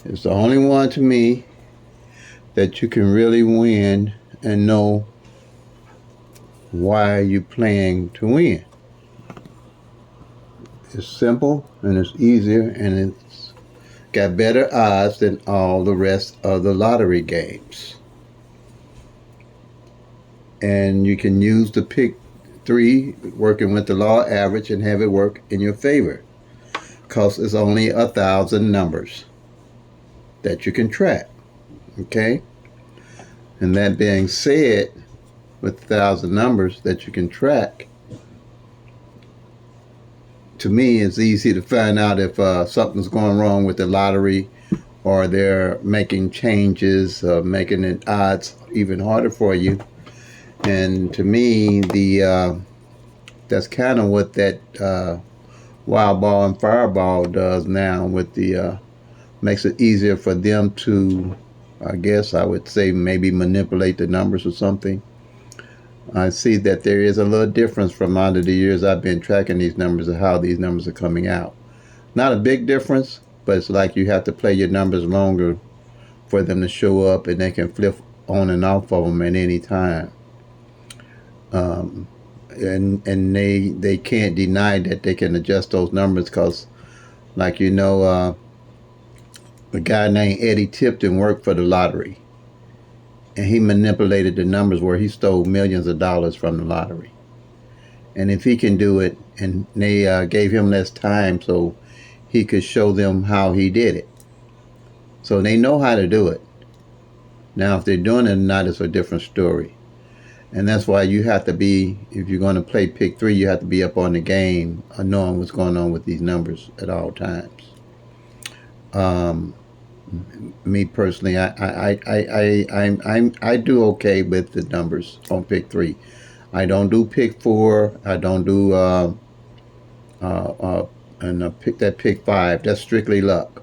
It's the only one to me that you can really win and know why you're playing to win. It's simple and it's easier and it's got better odds than all the rest of the lottery games. And you can use the pick three working with the law average and have it work in your favor because it's only 1,000 numbers that you can track. Okay? And that being said, with 1,000 numbers that you can track, to me, it's easy to find out if something's going wrong with the lottery or they're making changes, making it odds even harder for you. And to me, that's kind of what that wild ball and fireball does now. With the makes it easier for them to, I guess I would say, maybe manipulate the numbers or something. I see that there is a little difference from under the years I've been tracking these numbers and how these numbers are coming out. Not a big difference, but it's like you have to play your numbers longer for them to show up, and they can flip on and off of them at any time. And they can't deny that they can adjust those numbers because, like a guy named Eddie Tipton worked for the lottery, and he manipulated the numbers where he stole millions of dollars from the lottery. And if he can do it, and they gave him less time so he could show them how he did it. So they know how to do it. Now, if they're doing it or not is a different story. And that's why you have to be, if you're going to play pick three, you have to be up on the game, knowing what's going on with these numbers at all times. Um, Me personally, I do okay with the numbers on pick three. I don't do pick four. I don't do uh, uh, and pick five. That's strictly luck.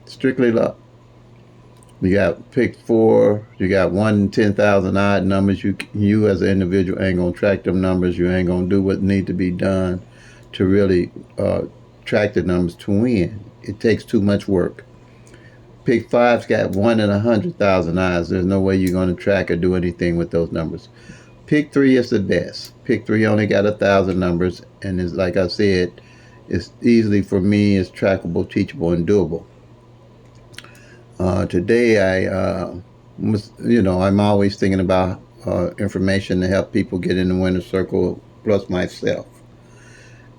Strictly luck. You got pick four. You got 1 in 10,000 odd numbers. You as an individual ain't gonna track them numbers. You ain't gonna do what need to be done to really track the numbers to win. It takes too much work. Pick five's got 1 in 100,000 odds. There's no way you're gonna track or do anything with those numbers. Pick three is the best. Pick three only got 1,000 numbers, and it's like I said, it's easily for me. It's trackable, teachable, and doable. Today, I'm always thinking about information to help people get in the winner's circle, plus myself.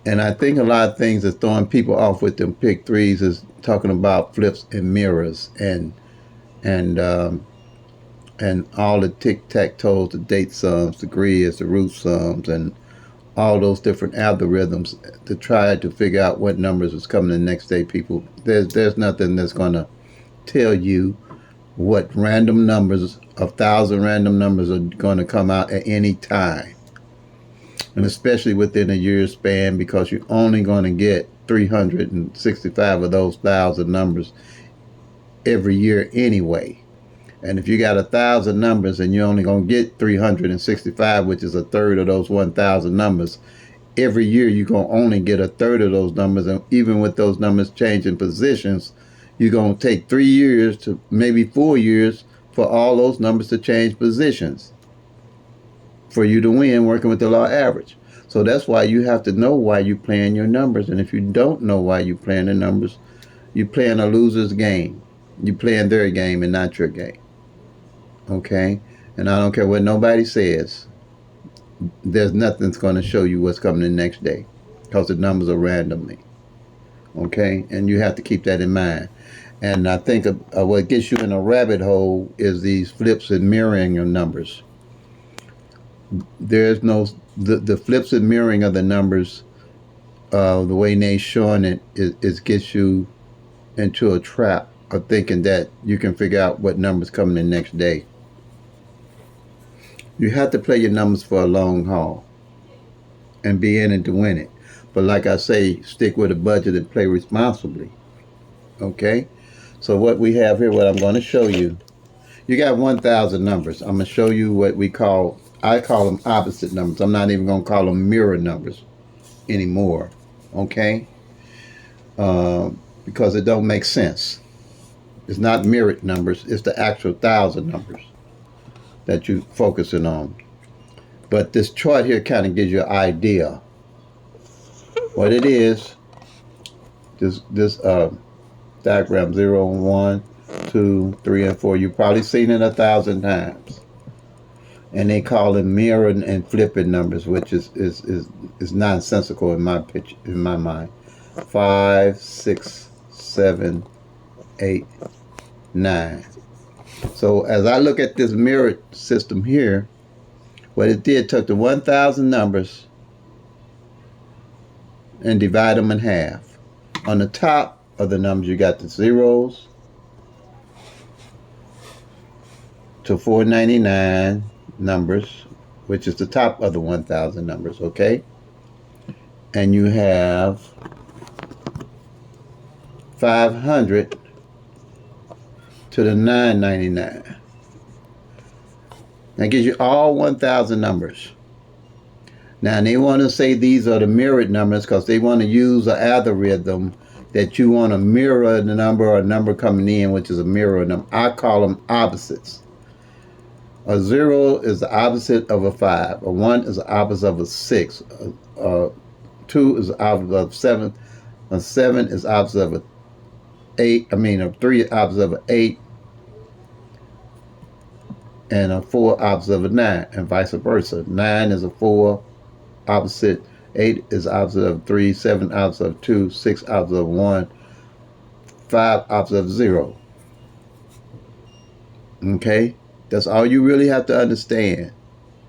And I think a lot of things that's throwing people off with them pick threes is talking about flips and mirrors and and all the tic tac toes, the date sums, the grids, the root sums, and all those different algorithms to try to figure out what numbers is coming the next day. People, there's nothing that's gonna tell you what random numbers, 1,000 random numbers are going to come out at any time, and especially within a year span, because you're only going to get 365 of those 1,000 numbers every year anyway. And if you got 1,000 numbers and you're only going to get 365, which is a third of those 1,000 numbers, every year you're going to only get a third of those numbers. And even with those numbers changing positions, you're going to take 3 years to maybe 4 years for all those numbers to change positions for you to win working with the law average. So that's why you have to know why you're playing your numbers. And if you don't know why you're playing the numbers, you're playing a loser's game. You're playing their game and not your game. Okay? And I don't care what nobody says. There's nothing that's going to show you what's coming the next day because the numbers are randomly. Okay? And you have to keep that in mind. And I think what gets you in a rabbit hole is these flips and mirroring of numbers. There's no the flips and mirroring of the numbers. The way they're showing it gets you into a trap of thinking that you can figure out what numbers coming the next day. You have to play your numbers for a long haul and be in it to win it. But like I say, stick with a budget and play responsibly. Okay? So what we have here, what I'm going to show you, you got 1,000 numbers. I'm going to show you what I call them opposite numbers. I'm not even going to call them mirror numbers anymore. Okay? Because it don't make sense. It's not mirrored numbers. It's the actual thousand numbers that you're focusing on. But this chart here kind of gives you an idea what it is. This diagram 0, 1, 2, 3, and 4. You've probably seen it 1,000 times. And they call them mirroring and flipping numbers, which is nonsensical in my mind. 5, 6, 7, 8, 9. So as I look at this mirrored system here, what it did took the 1,000 numbers and divide them in half. On the top of the numbers, you got the zeros to 499 numbers, which is the top of the 1,000 numbers, okay? And you have 500 to the 999. That gives you all 1,000 numbers. Now, they want to say these are the mirrored numbers because they want to use an algorithm that you want to mirror the number or number coming in, which is a mirror number. I call them opposites. A 0 is the opposite of a 5. A 1 is the opposite of a 6. A 2 is the opposite of 7. A 7 is opposite of a 8. A 3 is opposite of an 8. And a 4 opposite of a 9, and vice versa. 9 is a 4 opposite. 8 is opposite of 3. 7 opposite of 2. 6 opposite of 1. 5 opposite of 0. Okay? That's all you really have to understand.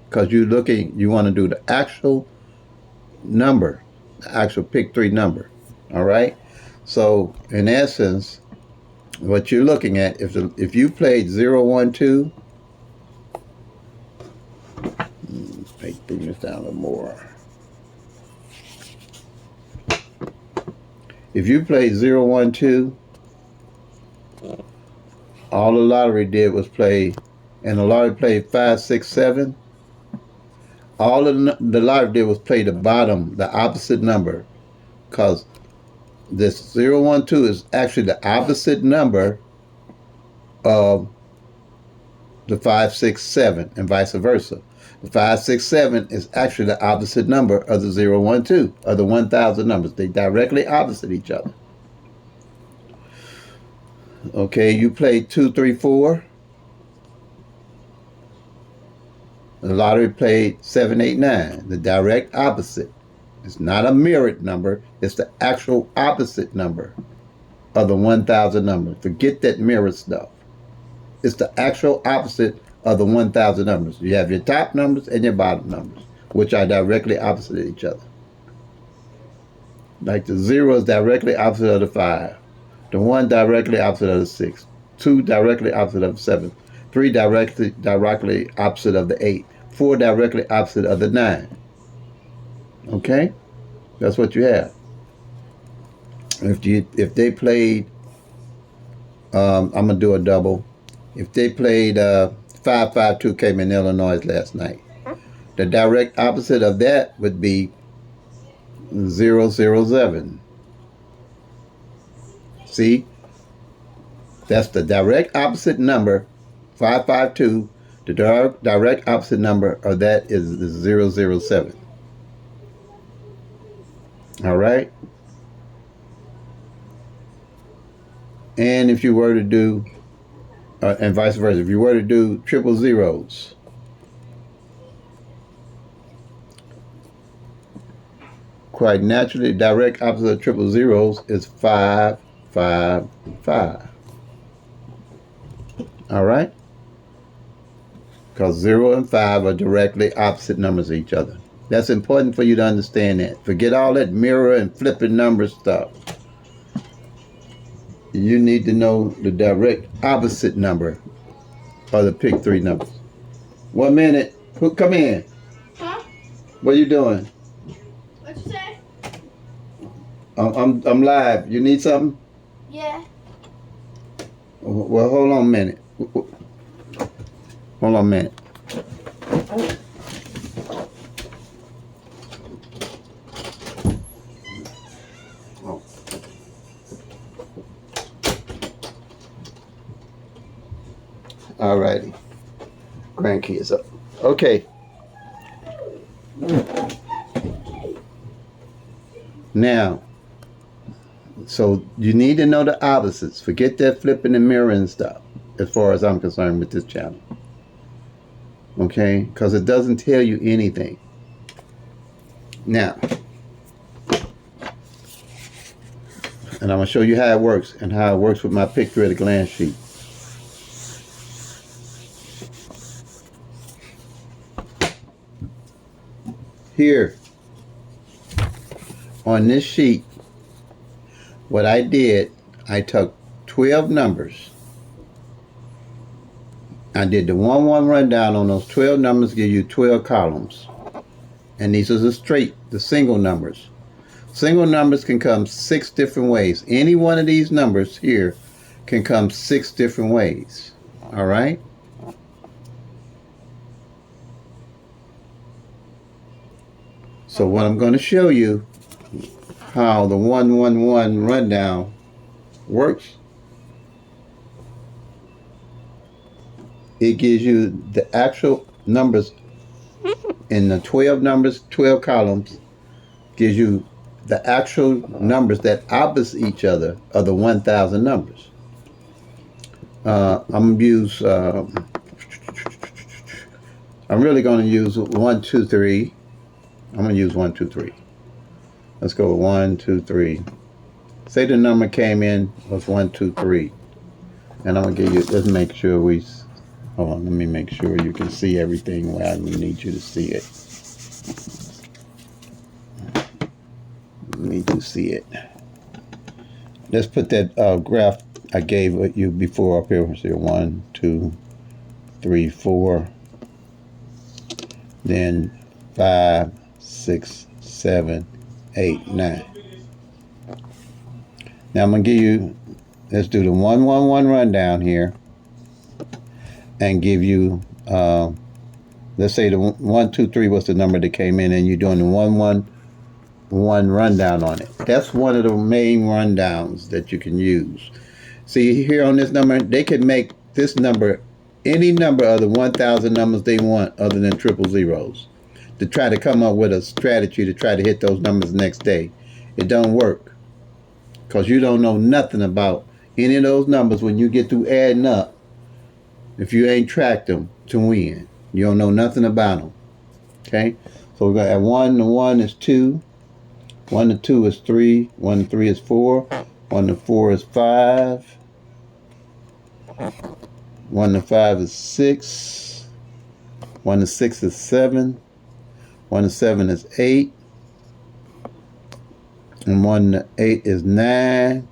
Because you want to do the actual number, the actual pick 3 number. All right? So, in essence, what you're looking at, if you played 0, 1, 2, bring this down a little more. If you played 0, 1, 2, all the lottery did was play, and the lottery played 5, 6, 7. All the lottery did was play the bottom, the opposite number, because this 0, 1, 2 is actually the opposite number of the 5, 6, 7, and vice versa. The 5, 6, 7 is actually the opposite number of the 0, 1, 2, of the 1,000 numbers. They directly opposite each other. Okay, you played 2, 3, 4. The lottery played 7, 8, 9. The direct opposite. It's not a mirrored number. It's the actual opposite number of the 1,000 numbers. Forget that mirror stuff. It's the actual opposite of the 1,000 numbers. You have your top numbers and your bottom numbers, which are directly opposite each other. Like the 0 is directly opposite of the 5. The 1 directly opposite of the 6. 2 directly opposite of the 7. 3 directly opposite of the 8. 4 directly opposite of the 9. Okay? That's what you have. If they played, I'm going to do a double. If they played 552 came in Illinois last night, the direct opposite of that would be 007. See? That's the direct opposite number, 552. The direct opposite number of that is 007. All right? And if you were to do, and vice versa, if you were to do triple zeros, quite naturally, direct opposite of triple zeros is 5, 5, 5. All right? Because 0 and 5 are directly opposite numbers of each other. That's important for you to understand that. Forget all that mirror and flipping number stuff. You need to know the direct opposite number of the pick 3 numbers. 1 minute. Come in. Huh? What are you doing? What'd you say? I'm live. You need something? Yeah. Well, hold on a minute. Hold on a minute. All righty. Grandkids up. Okay. Now, so you need to know the opposites. Forget that flipping and mirroring stuff, as far as I'm concerned with this channel. Okay? Because it doesn't tell you anything. Now, and I'm going to show you how it works and how it works with my picture at a glance sheet. Here, on this sheet, what I did, I took 12 numbers. I did the 1-1 rundown on those 12 numbers, give you 12 columns. And these are the single numbers. Single numbers can come 6 different ways. Any one of these numbers here can come 6 different ways. All right? So what I'm going to show you how the 1-1-1 rundown works. It gives you the actual numbers in the 12 numbers, 12 columns, gives you the actual numbers that opposite each other of the 1,000 numbers. I'm going to use, I'm really going to use 1, 2, 3. I'm going to use 1, 2, 3. Let's go with 1, 2, 3. Say the number came in was 1, 2, 3. And I'm going to give you, let's make sure hold on, let me make sure you can see everything where I need you to see it. Need to see it. Let's put that graph I gave you before up here. Let's see, 1, 2, 3, 4. Then 5, 6, 7, 8, 9. Now I'm gonna give you. Let's do the 1-1-1 rundown here, and give you. Let's say the 1, 2, 3 was the number that came in, and you're doing the 1-1-1 rundown on it. That's one of the main rundowns that you can use. See here on this number, they can make this number any number of the 1,000 numbers they want other than triple zeros to try to come up with a strategy to try to hit those numbers next day. It don't work because you don't know nothing about any of those numbers when you get through adding up. If you ain't tracked them to win, you don't know nothing about them. Okay, so we're gonna add 1 to 1 is 2. 1 to 2 is 3. 1 to 3 is 4. 1 to 4 is 5. 1 to 5 is 6. 1 to 6 is 7. 1 to 7 is 8. And 1 to 8 is 9.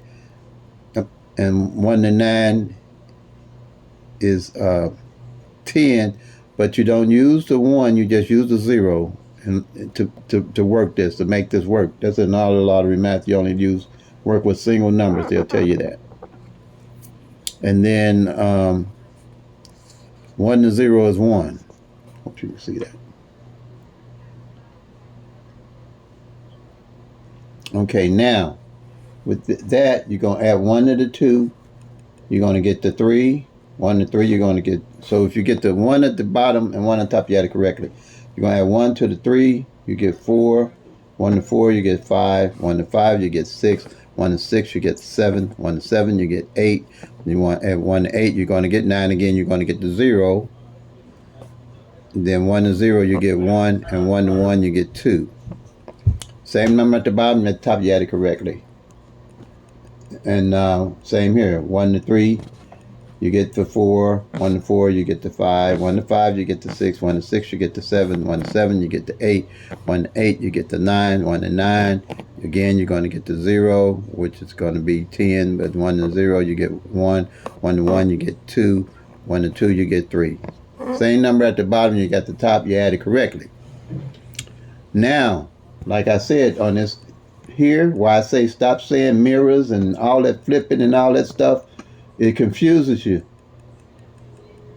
And 1 to 9 is 10. But you don't use the 1, you just use the 0 and to work this, to make this work. That's in all the lottery math. You only work with single numbers. They'll tell you that. And then 1 to 0 is 1. Hope you can see that. Okay, now with that, you're going to add 1 to the 2. You're going to get the 3. 1 to 3, you're going to get. So if you get the 1 at the bottom and 1 on top, you add it correctly. You're going to add 1 to the 3, you get 4. 1 to 4, you get 5. 1 to 5, you get 6. 1 to 6, you get 7. 1 to 7, you get 8. You want to add 1 to 8, you're going to get 9 again. You're going to get the 0. Then 1 to 0, you get 1. And 1 to 1, you get 2. Same number at the bottom, at the top, you add it correctly. And same here. 1 to 3, you get the 4. 1 to 4, you get the 5. 1 to 5, you get the 6. 1 to 6, you get the 7. 1 to 7, you get the 8. 1 to 8, you get the 9. 1 to 9, again, you're going to get the 0, which is going to be 10. But 1 to 0, you get 1. 1 to 1, you get 2. 1 to 2, you get 3. Same number at the bottom, you got the top, you add it correctly. Now, like I said on this here, why I say stop saying mirrors and all that flipping and all that stuff, it confuses you.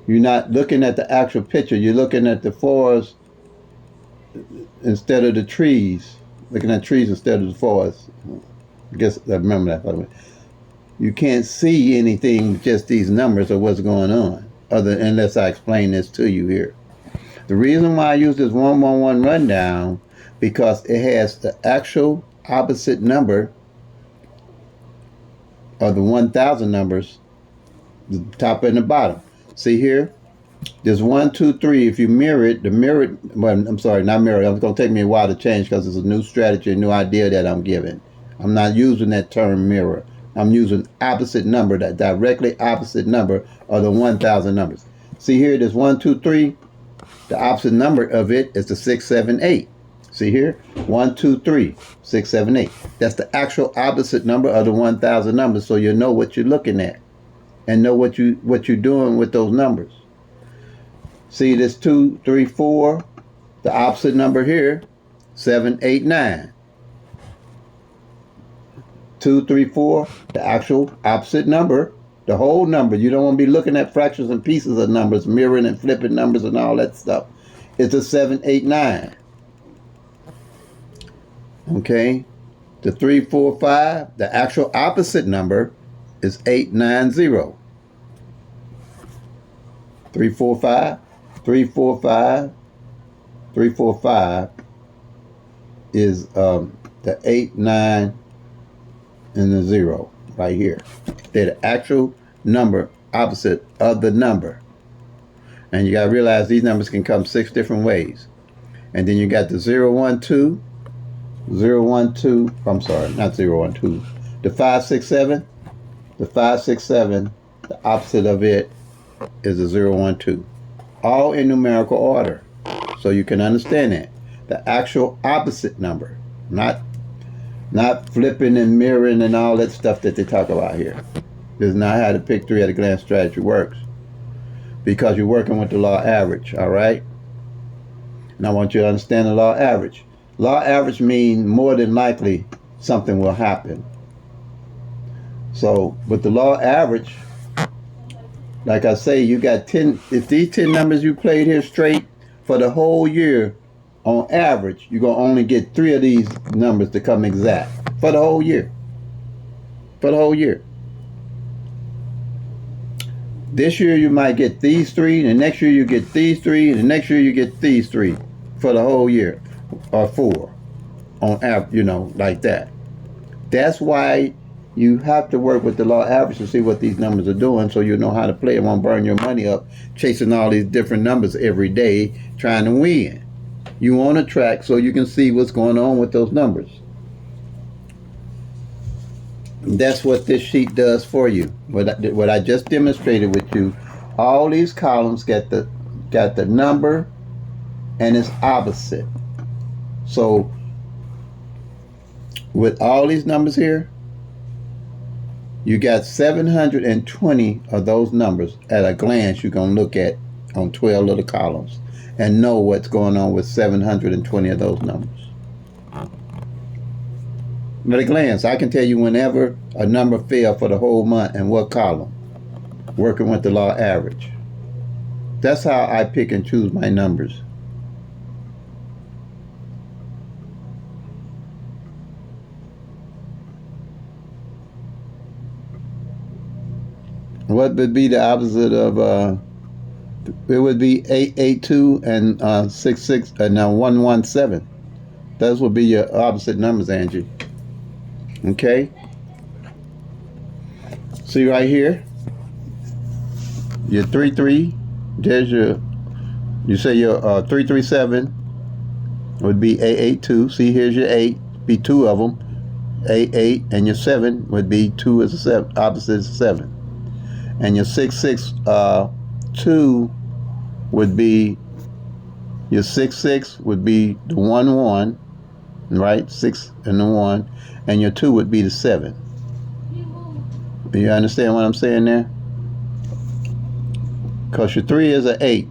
You're not looking at the actual picture. You're looking at the forest instead of the trees. Looking at trees instead of the forest. I guess I remember that, by the way. You can't see anything with just these numbers or what's going on. unless I explain this to you here. The reason why I use this 111 rundown, because it has the actual opposite number of the 1000 numbers, the top and the bottom. See here? There's 1, 2, 3. If you mirror it, well, I'm sorry, not mirror it. It's going to take me a while to change because it's a new strategy, a new idea that I'm giving. I'm not using that term mirror. I'm using opposite number, that directly opposite number of the 1000 numbers. See here, there's 1, 2, 3. The opposite number of it is the 6, 7, 8. See here? 1, 2, 3, 6, 7, 8. That's the actual opposite number of the 1000 numbers, so you know what you're looking at and know what you're doing with those numbers. See this 2, 3, 4, the opposite number here, 7, 8, 9. 2, 3, 4, the actual opposite number, the whole number. You don't want to be looking at fractions and pieces of numbers, mirroring and flipping numbers and all that stuff. It's a 7, 8, 9. Okay? The 3, 4, 5, the actual opposite number is 8, 9, 0. 3, 4, 5, 3, 4, 5, 3, 4, 5 is the 8, 9, and the 0 right here. They're the actual number opposite of the number. And you got to realize these numbers can come 6 different ways. And then you got the 0, 1, 2, 0, 1, 2, I'm sorry, not 0, 1, 2. The 5, 6, 7, the 5, 6, 7, the opposite of it is the 0, 1, 2. All in numerical order. So you can understand that. The actual opposite number. Not flipping and mirroring and all that stuff that they talk about here. This is not how the pick 3 at a glance strategy works. Because you're working with the law average, all right? And I want you to understand the law average. Law average means more than likely something will happen. So with the law average, like I say, you got 10, if these 10 numbers you played here straight for the whole year, on average, you're going to only get 3 of these numbers to come exact for the whole year. For the whole year. This year you might get these 3, and the next year you get these 3, and the next year you get these 3 for the whole year, or 4 on average, you know, like that. That's why you have to work with the law average to see what these numbers are doing, so you know how to play and won't burn your money up chasing all these different numbers every day trying to win. You want to track so you can see what's going on with those numbers. That's what this sheet does for you. What I just demonstrated with you, all these columns got the number and its opposite. So with all these numbers here, you got 720 of those numbers at a glance you're going to look at on 12 little columns and know what's going on with 720 of those numbers. At a glance, I can tell you whenever a number fell for the whole month and what column, working with the law average. That's how I pick and choose my numbers. What would be the opposite of it would be 882 and 66 and 117. Those would be your opposite numbers, Angie. Okay? See right here? Your 33, there's you say your 337 would be 882. See, here's your 8, be 2 of them. 8, and your 7 would be 2 as a 7, opposite is 7. And your 662 would be, your 66 would be the 1, right? 6 and the 1, and your 2 would be the 7. You understand what I'm saying there? Because your 3 is an 8,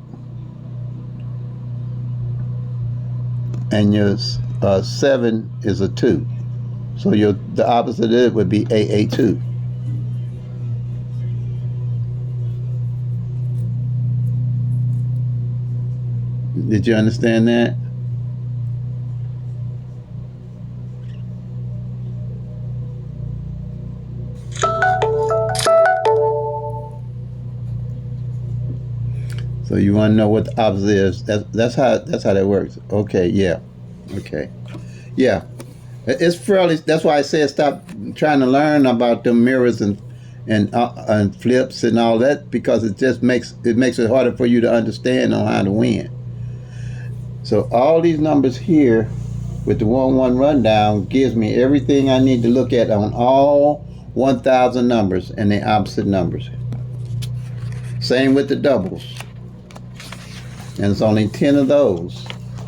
and your 7 is a 2. So the opposite of it would be 882. Did you understand that? So you want to know what the opposite is? That's how that works. Okay, yeah, okay, yeah. It's fairly. That's why I said stop trying to learn about the mirrors and flips and all that, because it just makes it harder for you to understand on how to win. So all these numbers here with the 1-1 rundown gives me everything I need to look at on all 1,000 numbers and the opposite numbers. Same with the doubles. And it's only 10 of those,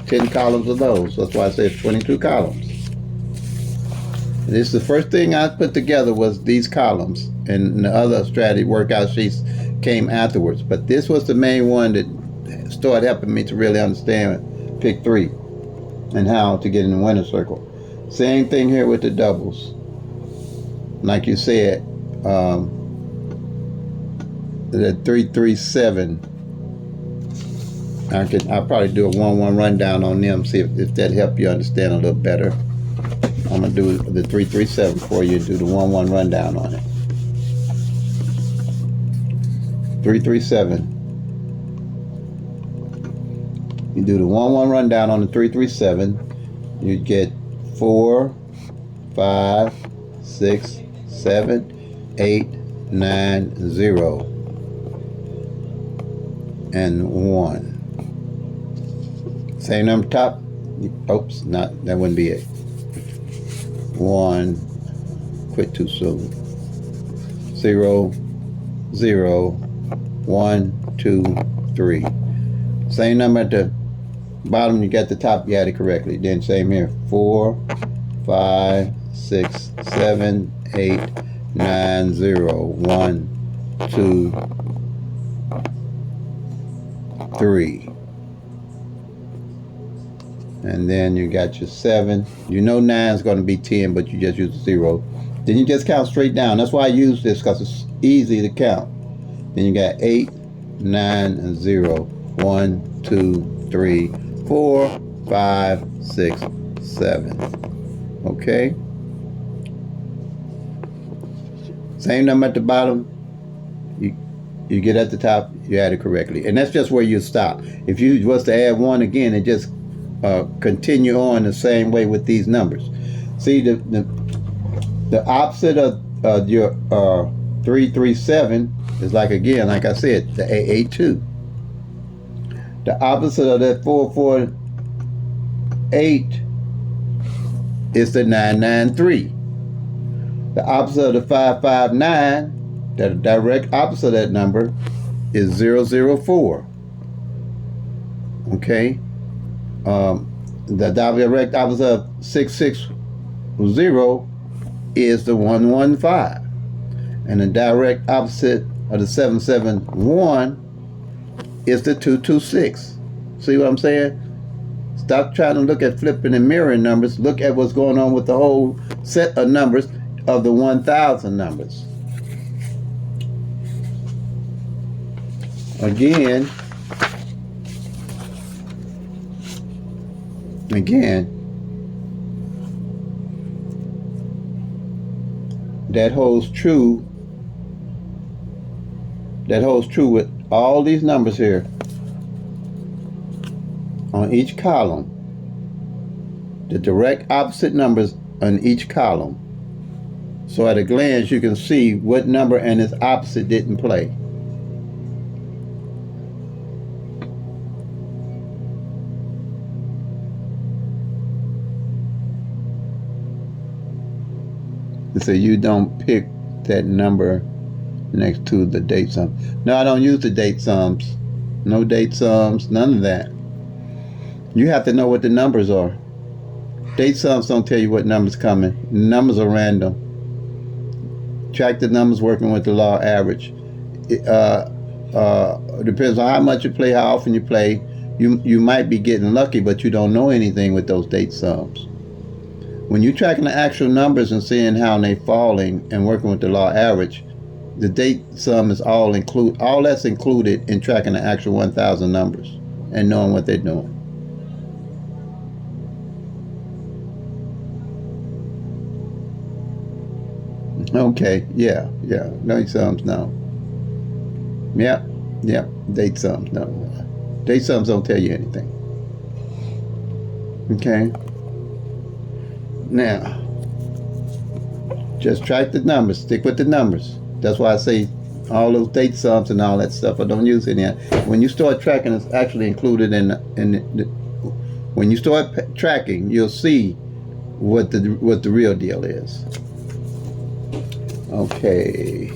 10 columns of those. That's why I say 22 columns. This is the first thing I put together was these columns, and the other strategy workout sheets came afterwards. But this was the main one that started helping me to really understand pick 3 and how to get in the winner's circle. Same thing here with the doubles. Like you said, the 3-3-7. I'll probably do a 1-1 rundown on them, see if that help you understand a little better. I'm gonna do the 3-3-7 for you. Do the 1-1 rundown on it. 3-3-7. You do the 1-1 rundown on the 3-3-7. You get 4, 5, 6, 7, 8, 9, 0, and 1. Same number top. Oops, that wouldn't be it. 1, quit too soon. 0, 0, 1, 2, 3. Same number at the bottom, you got the top, you had it correctly. Then same here. 4, 5, 6, 7, 8, 9, 0, 1, 2, 3. And then you got your 7. You know 9 is going to be 10, but you just use 0. Then you just count straight down. That's why I use this, because it's easy to count. Then you got 8, 9, and 0. 1, 2, 3, 4, 5, 6, 7. Okay? Same number at the bottom. You get at the top, you add it correctly. And that's just where you stop. If you was to add 1 again, it just continue on the same way with these numbers. See, the opposite of your 3-3-7 is like, again, like I said, the 8-8-2. The opposite of that 4-4-8 is the 9-9-3. The opposite of the 5-5-9, the direct opposite of that number, is 0-0-4. Okay? The direct opposite of 6-6-0 is the 1-1-5. And the direct opposite of the 7-7-1 is the 2-2-6. See what I'm saying? Stop trying to look at flipping and mirroring numbers. Look at what's going on with the whole set of numbers of the 1,000 numbers. Again, that holds true. That holds true with all these numbers here on each column. The direct opposite numbers on each column. So at a glance, you can see what number and its opposite didn't play. So you don't pick that number next to the date sum. No, I don't use the date sums. No date sums, none of that. You have to know what the numbers are. Date sums don't tell you what number's coming. Numbers are random. Track the numbers working with the law average. It depends on how much you play, how often you play. You might be getting lucky, but you don't know anything with those date sums. When you're tracking the actual numbers and seeing how they're falling and working with the law average, the date sum is all that's included in tracking the actual 1,000 numbers and knowing what they're doing. Okay, yeah, date sums, no. Yeah, Yep, date sums. No, date sums don't tell you anything. Okay. Now, just track the numbers. Stick with the numbers. That's why I say all those date sums and all that stuff. I don't use any. When you start tracking, it's actually included when you start tracking, you'll see what the real deal is. Okay.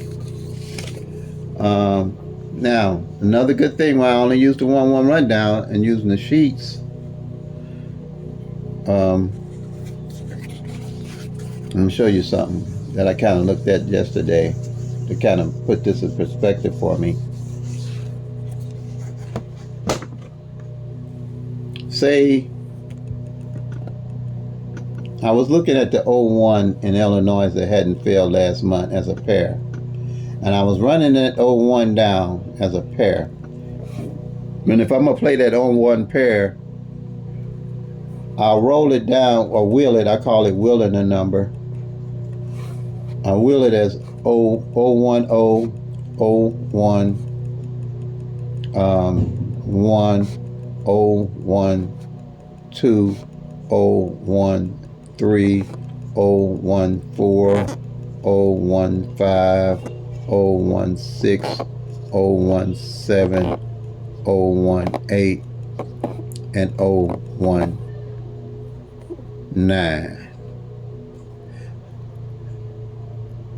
Now, another good thing why I only use the 1-1 rundown and using the sheets. Let me show you something that I kind of looked at yesterday to kind of put this in perspective for me. Say I was looking at the 01 in Illinois that hadn't failed last month as a pair, and I was running that 01 down as a pair. And if I'm gonna play that 01 pair, I'll roll it down or wheel it. I call it wheeling a number. I wheel it as 010, 01, 1, 01, 2, 01, 3, 014, 015, 016, 017, 018, and 019.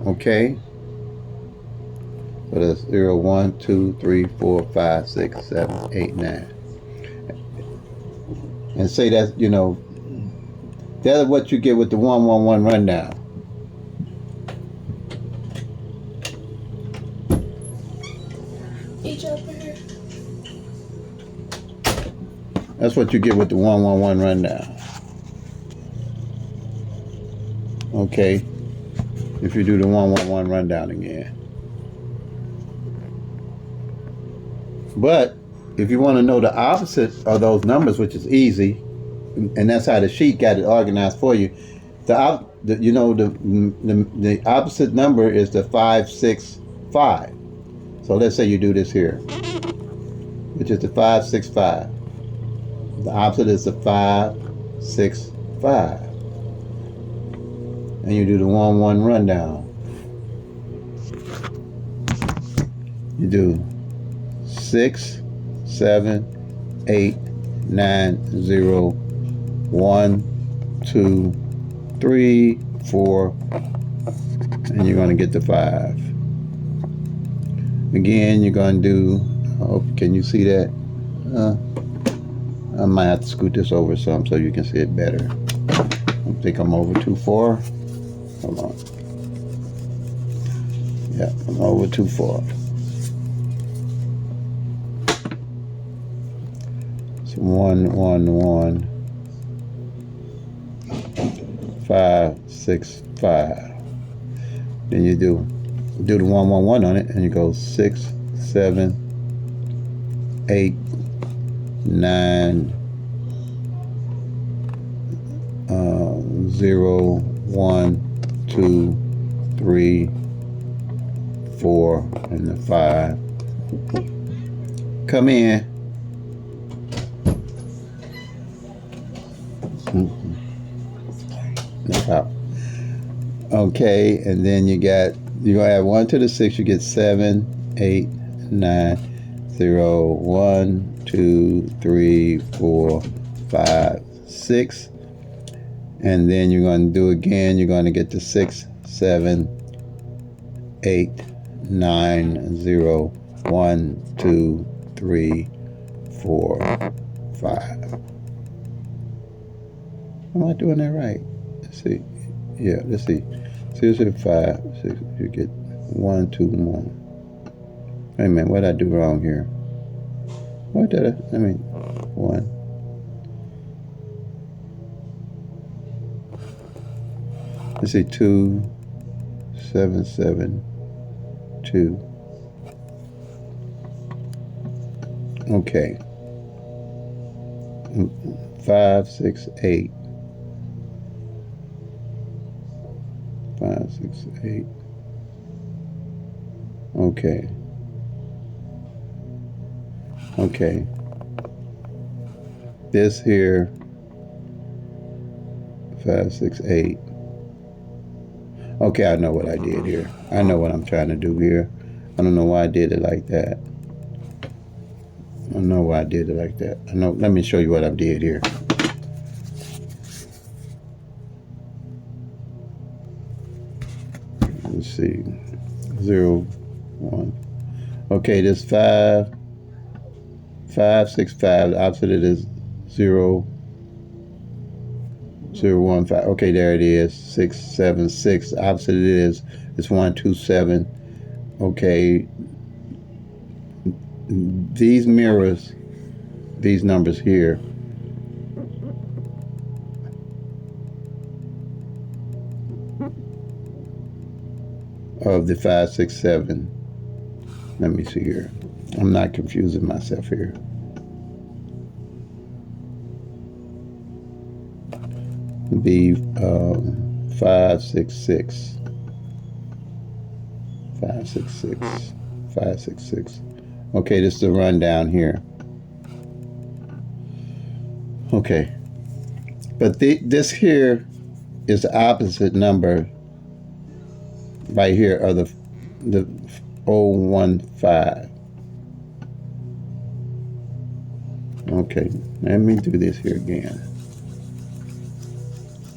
Okay? So that's 0, 1, 2, 3, 4, 5, 6, 7, 8, 9. And say that's, that's what you get with the 1-1-1 rundown. Each opener. That's what you get with the 1-1-1 rundown. Okay. If you do the 1-1-1 rundown again. But if you want to know the opposite of those numbers, which is easy, and that's how the sheet got it organized for you, the opposite number is the 5, 6, 5. So let's say you do this here, which is the 5, 6, 5. The opposite is the 5, 6, 5. And you do the 1-1 rundown. You do 6, 7, 8, 9, 0, 1, 2, 3, 4, and you're going to get the 5. Again, you're going to do, can you see that? I might have to scoot this over some so you can see it better. I think I'm over too far. Hold on. Yeah, I'm over too far. So 1, 1, 1, 5, 6, 5. Then you do the 1, 1, 1 on it, and you go 6, 7, 8, 9, 0, 1, 2, 3, 4, and the 5. Come in. Okay, and then you're gonna add 1 to the 6, you get 7, 8, 9, 0, 1, 2, 3, 4, 5, 6. And then you're going to do again, you're going to get the 6, 7, 8, 9, 0, 1, 2, 3, 4, 5. Am I doing that right? Let's see. Yeah, let's see. 6, 5, 6, you get 1, 2, 1. Wait a minute, what did I do wrong here? What did I 1. Let's see, 2, 7, 7, 2. Okay. 5, 6, 8. 5, 6, 8. Okay. Okay. This here, 5, 6, 8. Okay, I know what I did here. I know what I'm trying to do here. I don't know why I did it like that. I don't know why I did it like that. I know. Let me show you what I did here. Let's see. 0, 1. Okay, this 5, 5, 6, 5. The opposite of it is 0, 0, 1, 5. Okay, there it is. 6, 7, 6. The opposite of it is 1, 2, 7. Okay. These mirrors, these numbers here, of the 5, 6, 7. Let me see here. I'm not confusing myself here. Be 5, 6, 6. 5, 6, 6. 5, 6, 6. Okay, this is the rundown here. Okay. But this here is the opposite number right here of the 015. Okay, let me do this here again.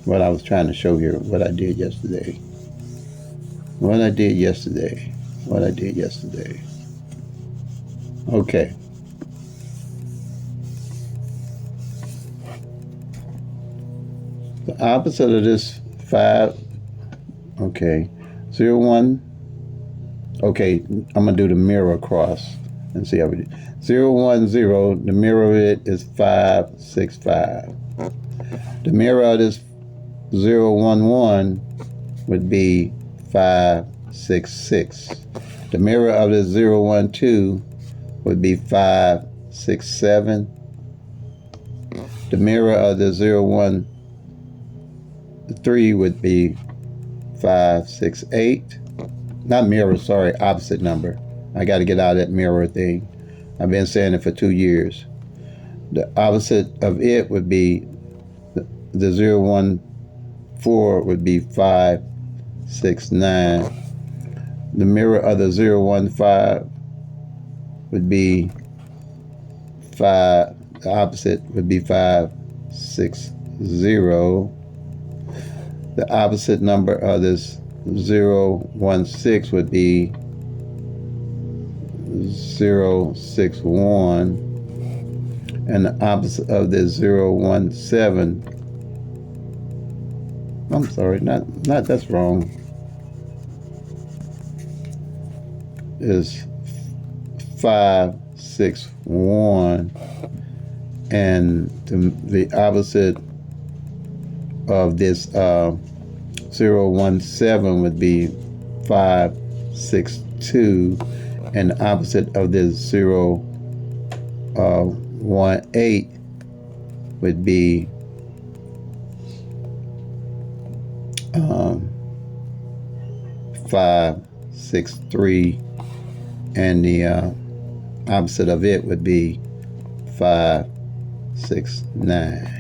What I was trying to show here, what I did yesterday. What I did yesterday. What I did yesterday. Okay. The opposite of this 5, okay, 0, 1. Okay, I'm going to do the mirror across and see how we do. 0, 1, 0, the mirror of it is 5, 6, 5. The mirror of this 0, 1, 1 would be 5, 6, 6. The mirror of this 0, 1, 2 would be 5, 6, 7. The mirror of the 0, 1, 3 would be 5, 6, 8. Not mirror, sorry, opposite number. I got to get out of that mirror thing. I've been saying it for 2 years. The opposite of it would be the 0, 1, 4 would be 5, 6, 9. The mirror of the 0, 1, 5 would be 5. The opposite would be 5, 6, 0. The opposite number of this 0, 1, 6 would be 0, 6, 1. And the opposite of this 0, 1, 7. I'm sorry, not that's wrong. Is 5, 6, 1. And the opposite of this 0, 1, 7 would be 5, 6, 2. And the opposite of this 0, 1, 8 would be 5, 6, 3. And the opposite of it would be 5, 6, 9.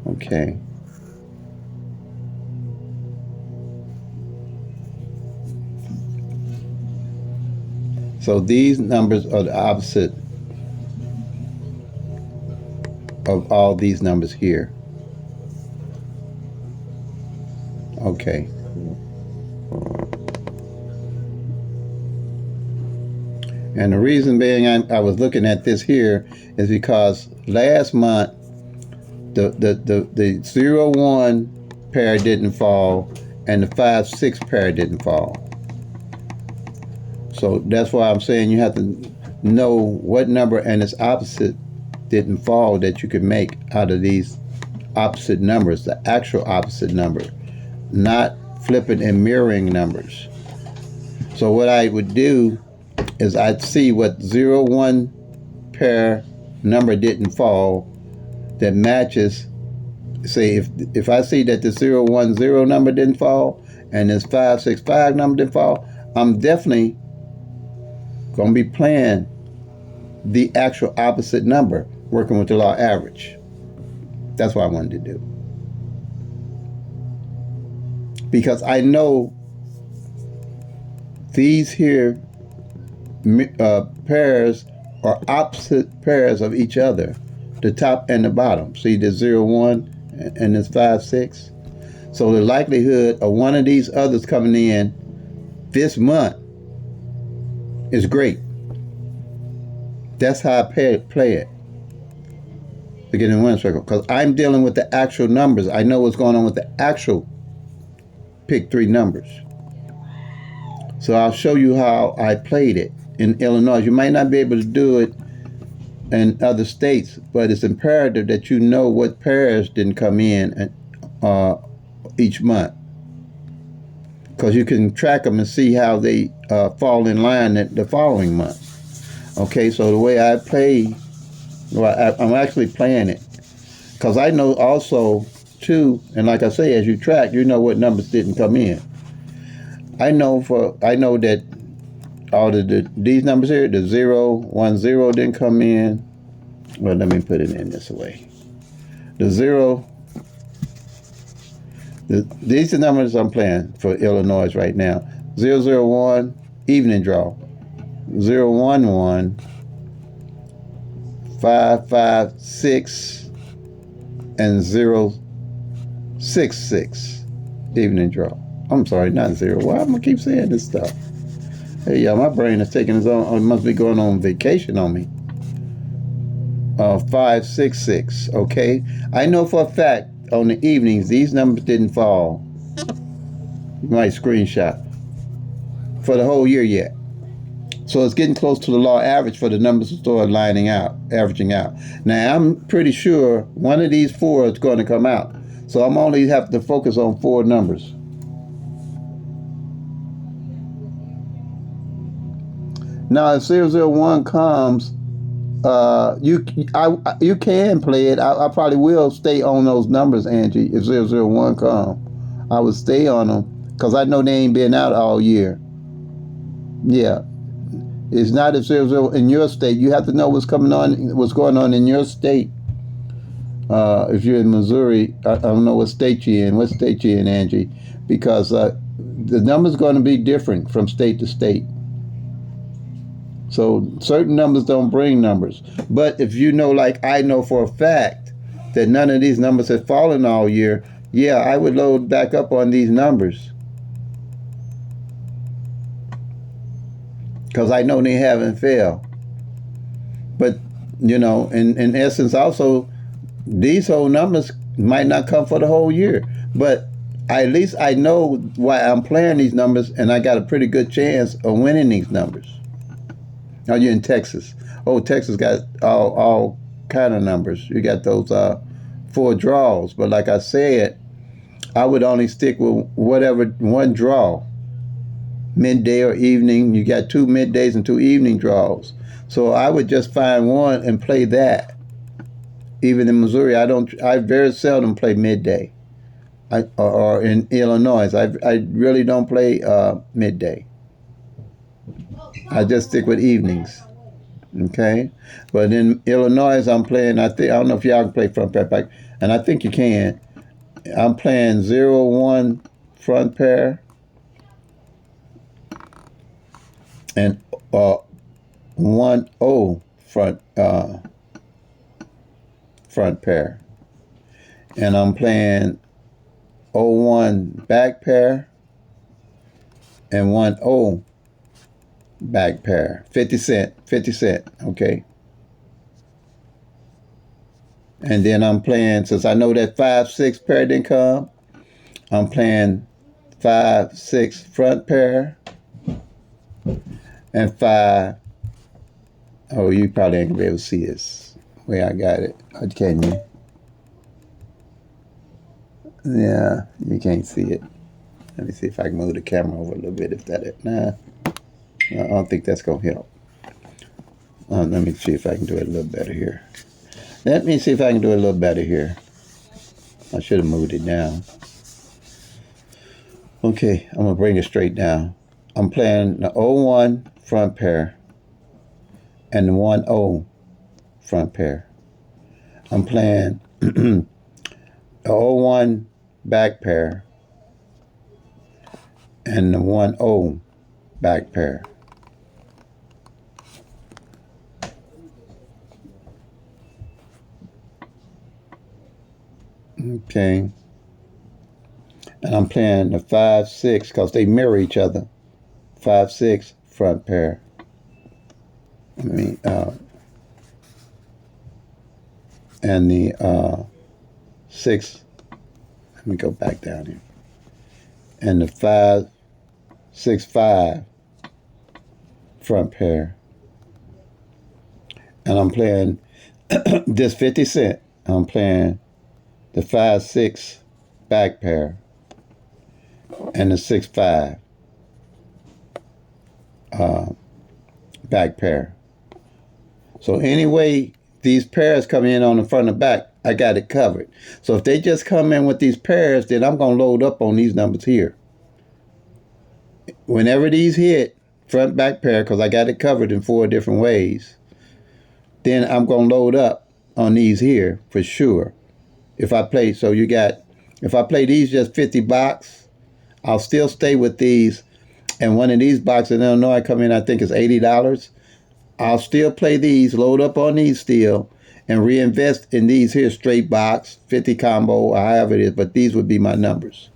Okay. So these numbers are the opposite of all these numbers here. Okay. And the reason being I was looking at this here is because last month the 0, 1 pair didn't fall and the 5, 6 pair didn't fall. So that's why I'm saying you have to know what number and its opposite didn't fall that you could make out of these opposite numbers, the actual opposite number, not flipping and mirroring numbers. So what I would do is I'd see what 0, 1 pair number didn't fall that matches. Say if I see that the 0, 1, 0 number didn't fall and this 5, 6, 5 number didn't fall, I'm definitely gonna be playing the actual opposite number, working with the law average. That's what I wanted to do. Because I know these here pairs are opposite pairs of each other, the top and the bottom. See the 0, 1 and this 5, 6. So the likelihood of one of these others coming in this month is great. That's how I play it to get in the winning circle, because I'm dealing with the actual numbers. I know what's going on with the actual pick 3 numbers. So I'll show you how I played it in Illinois. You might not be able to do it in other states, but it's imperative that you know what pairs didn't come in each month, because you can track them and see how they fall in line the following month. Okay, so the way I play, well, I'm actually playing it, because I know also too, and like I say, as you track, you know what numbers didn't come in. I know that all of these numbers here, the 0, 1, 0 didn't come in. Well, let me put it in this way. The 0, these are numbers I'm playing for Illinois right now. 0, 0, 1, evening draw. 0, 1, 1, 5, 5, 6, and 0, 6, 6, evening draw. I'm sorry, not 0. Why am I gonna keep saying this stuff? Hey, y'all, my brain is taking its own. It must be going on vacation on me. 5, 6, 6. Okay, I know for a fact on the evenings these numbers didn't fall. You might screenshot for the whole year yet. So it's getting close to the law average for the numbers to start lining out, averaging out. Now I'm pretty sure one of these 4 is going to come out. So I'm only have to focus on 4 numbers. Now if 001 comes, you can play it. I probably will stay on those numbers, Angie. If 001 come, I would stay on them, because I know they ain't been out all year. Yeah, it's not if 00 in your state. You have to know what's going on in your state. If you're in Missouri, I don't know what state you're in. What state you're in, Angie? Because the number's going to be different from state to state. So certain numbers don't bring numbers. But if you know, like I know for a fact, that none of these numbers have fallen all year, yeah, I would load back up on these numbers, because I know they haven't failed. But, you know, in essence also, these whole numbers might not come for the whole year. But at least I know why I'm playing these numbers, and I got a pretty good chance of winning these numbers. Now you're in Texas. Oh, Texas got all kind of numbers. You got those 4 draws. But like I said, I would only stick with whatever one draw. Midday or evening. You got 2 middays and 2 evening draws. So I would just find one and play that. Even in Missouri, I very seldom play midday. Or in Illinois, I really don't play midday. I just stick with evenings, okay? But in Illinois, I'm playing, I don't know if y'all can play front pair back, and I think you can. I'm playing 0, 1 front pair and 1, 0 front pair. And I'm playing 0, 1 back pair and 1, 0 back pair. 50 cent, okay? And then I'm playing, since I know that 5, 6 pair didn't come, I'm playing 5, 6 front pair and 5. Oh, you probably ain't gonna be able to see this way I got it. Can you? Yeah, you can't see it. Let me see if I can move the camera over a little bit. If that, nah, I don't think that's gonna help. Let me see if I can do it a little better here. Let me see if I can do it a little better here. I should have moved it down. Okay, I'm gonna bring it straight down. I'm playing the 0, 1 front pair and the 1-0 front pair. I'm playing the 0-1 back pair and the 1-0 back pair. Okay. And I'm playing the 5-6 because they mirror each other. 5-6 front pair. And the 6. Let me go back down here. And the 5-6-5 front pair. And I'm playing this 50 Cent. I'm playing the 5-6 back pair and the 6-5 back pair. So anyway, these pairs come in on the front and back, I got it covered. So if they just come in with these pairs, then I'm going to load up on these numbers here. Whenever these hit, front back pair, because I got it covered in 4 different ways, then I'm going to load up on these here for sure. If I play, if I play these just 50 bucks, I'll still stay with these. And one of these boxes in Illinois come in, I think it's $80. I'll still play these, load up on these still, and reinvest in these here straight box, 50 combo, or however it is, but these would be my numbers.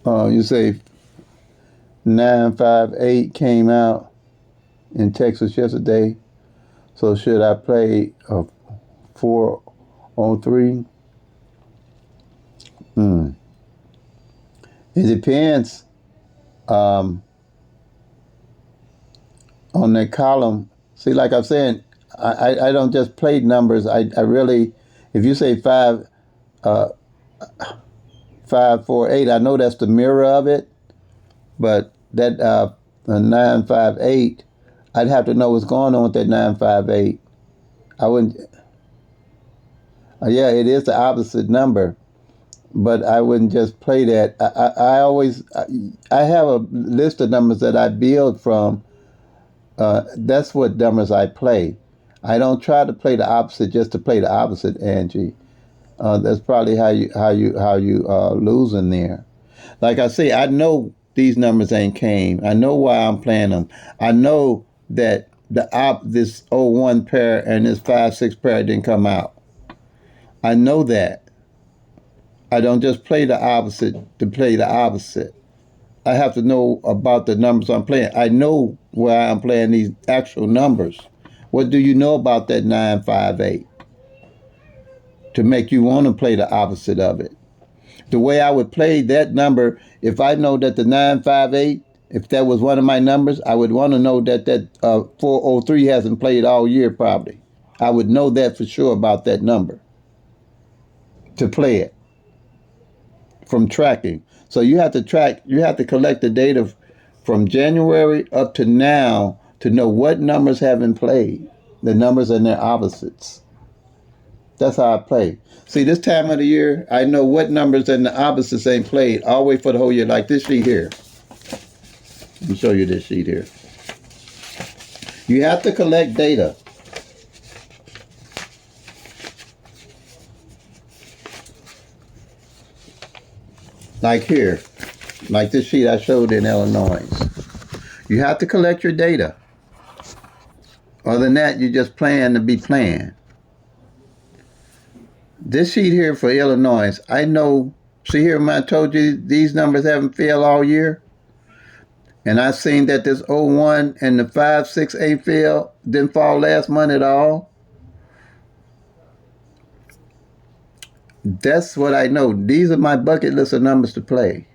You say 958 came out in Texas yesterday. So should I play a 403? It depends on that column. See, like I'm saying, I don't just play numbers. I really, if you say 548, I know that's the mirror of it, but that 958, I'd have to know what's going on with that 958. I wouldn't. Yeah, it is the opposite number, but I wouldn't just play that. I have a list of numbers that I build from. That's what numbers I play. I don't try to play the opposite just to play the opposite, Angie. That's probably how you lose in there. Like I say, I know these numbers ain't came. I know why I'm playing them. I know that this 0-1 pair and this 5-6 pair didn't come out. I know that. I don't just play the opposite to play the opposite. I have to know about the numbers I'm playing. I know where I'm playing these actual numbers. What do you know about that 958 to make you want to play the opposite of it? The way I would play that number, if I know that the 958, if that was one of my numbers, I would want to know that 403 hasn't played all year probably. I would know that for sure about that number to play it from tracking. So you have to collect the data from January up to now to know what numbers haven't played, the numbers and their opposites. That's how I play. See, this time of the year, I know what numbers and the opposites ain't played all the way for the whole year, like this sheet here. Let me show you this sheet here. You have to collect data. Like here, like this sheet I showed in Illinois. You have to collect your data. Other than that, you're just playing to be playing. This sheet here for Illinois, I know, see here when I told you these numbers haven't failed all year? And I seen that this 0-1 and the 5-6 ain't failed, didn't fall last month at all. That's what I know. These are my bucket list of numbers to play.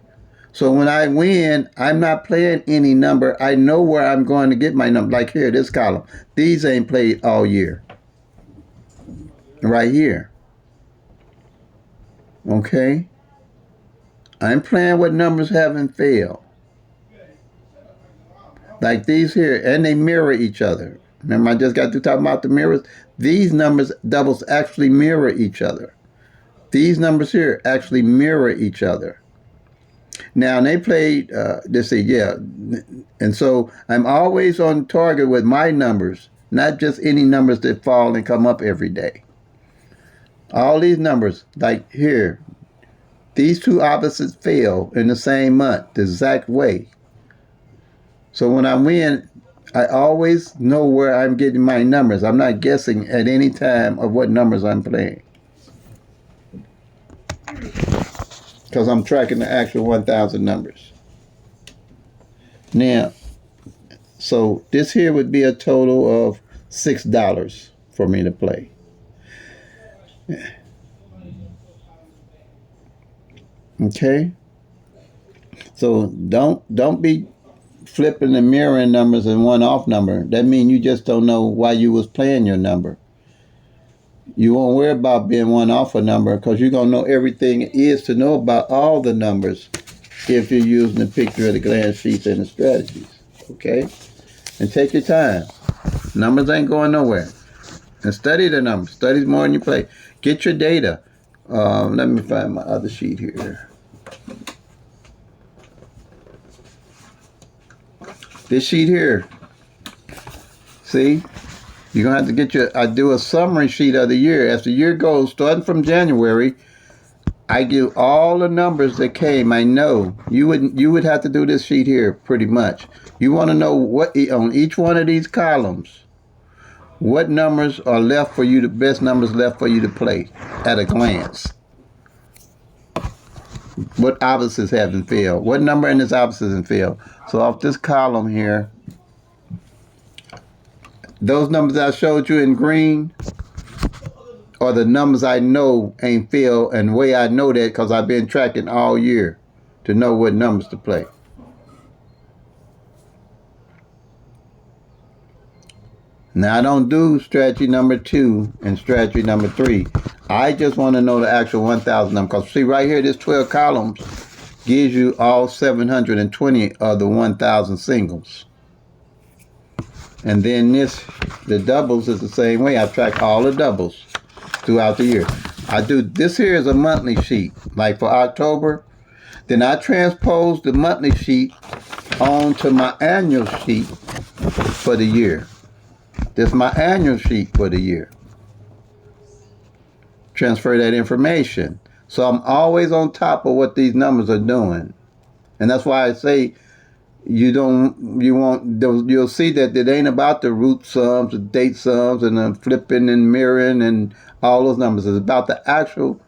So when I win, I'm not playing any number. I know where I'm going to get my number. Like here, this column. These ain't played all year. Right here. Okay? I'm playing with numbers haven't failed. Like these here, and they mirror each other. Remember, I just got through talking about the mirrors. These numbers, doubles, actually mirror each other. These numbers here actually mirror each other. Now, they played, they say, yeah. And so I'm always on target with my numbers, not just any numbers that fall and come up every day. All these numbers, like here, these two opposites fail in the same month, the exact way. So when I win, I always know where I'm getting my numbers. I'm not guessing at any time of what numbers I'm playing. Because I'm tracking the actual 1,000 numbers. Now, so this here would be a total of $6 for me to play. Okay? So don't be flipping and mirroring numbers and one off number. That means you just don't know why you was playing your number. You won't worry about being one off a number because you're going to know everything it is to know about all the numbers if you're using the picture of the glance sheets and the strategies. Okay? And take your time. Numbers ain't going nowhere. And study the numbers. Study more than you play. Get your data. Let me find my other sheet here. This sheet here. See? You're going to have to get I do a summary sheet of the year. As the year goes, starting from January, I give all the numbers that came. I know you would have to do this sheet here pretty much. You want to know what on each one of these columns, what numbers are left for you, the best numbers left for you to play at a glance. What opposites haven't failed? What number in this opposites haven't failed? So off this column here, those numbers I showed you in green are the numbers I know ain't failed, and the way I know that because I've been tracking all year to know what numbers to play. Now, I don't do strategy number 2 and strategy number 3. I just want to know the actual 1,000 number. Because see right here, this 12 columns gives you all 720 of the 1,000 singles. And then the doubles is the same way. I track all the doubles throughout the year. I do, this here is a monthly sheet. Like for October, then I transpose the monthly sheet onto my annual sheet for the year. This is my annual sheet for the year. Transfer that information. So I'm always on top of what these numbers are doing. And that's why I say you'll see that it ain't about the root sums, the date sums, and the flipping and mirroring and all those numbers. It's about the actual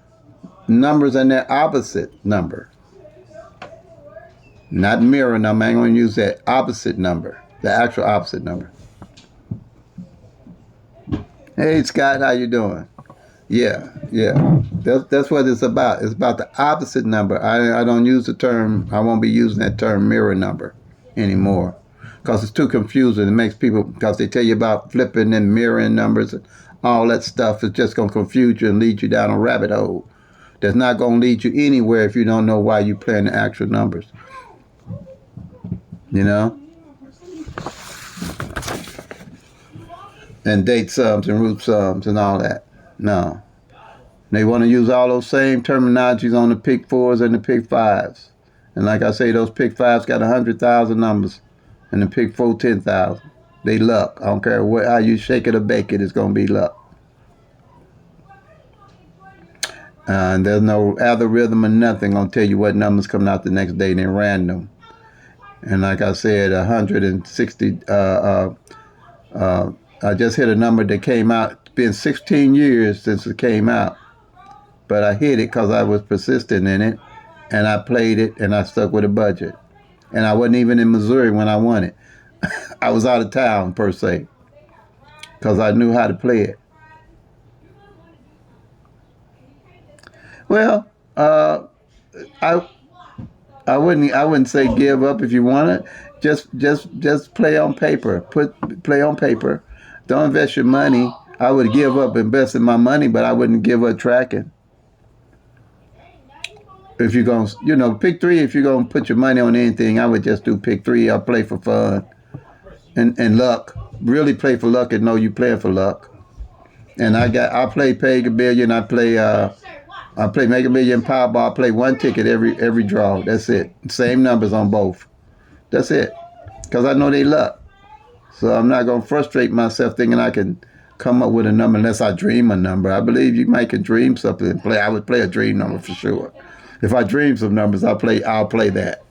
numbers and their opposite number. Not mirror number. I'm going to use that opposite number, the actual opposite number. Hey Scott, how you doing? Yeah. That's what it's about. It's about the opposite number. I don't use the term, I won't be using that term mirror number anymore. Because it's too confusing. It makes people, because they tell you about flipping and mirroring numbers and all that stuff. It's just going to confuse you and lead you down a rabbit hole. That's not going to lead you anywhere if you don't know why you're playing the actual numbers. You know? And date sums and root sums and all that. No. They want to use all those same terminologies on the pick 4s and the pick 5s. And like I say, those pick 5s got 100,000 numbers. And the pick 4, 10,000. They luck. I don't care how you shake it or bake it, it's going to be luck. And there's no algorithm or nothing going to tell you what numbers coming out the next day. They're random. And like I said, 160... I just hit a number that came out. It's been 16 years since it came out. But I hit it because I was persistent in it. And I played it and I stuck with a budget. And I wasn't even in Missouri when I won it. I was out of town, per se. Because I knew how to play it. Well, I wouldn't say give up if you want it. Just play on paper. Play on paper. Don't invest your money. I would give up investing my money, but I wouldn't give up tracking. If you're going to, pick 3, if you're going to put your money on anything, I would just do pick 3. I'll play for fun and luck. Really play for luck and know you playing for luck. And I play Pega Billion. I play Mega Million Powerball. I play one ticket every draw. That's it. Same numbers on both. That's it. Because I know they luck. So I'm not gonna frustrate myself thinking I can come up with a number unless I dream a number. I believe you might can dream something and play. I would play a dream number for sure. If I dream some numbers, I'll play that.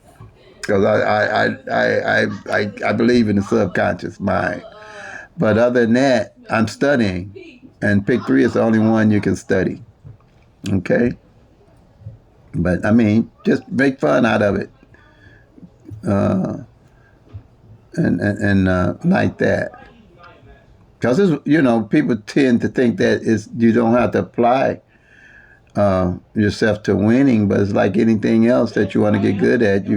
Because I believe in the subconscious mind. But other than that, I'm studying. And pick 3 is the only one you can study. Okay? But I mean, just make fun out of it. And like that. Because, people tend to think that you don't have to apply yourself to winning, but it's like anything else that you want to get good at. You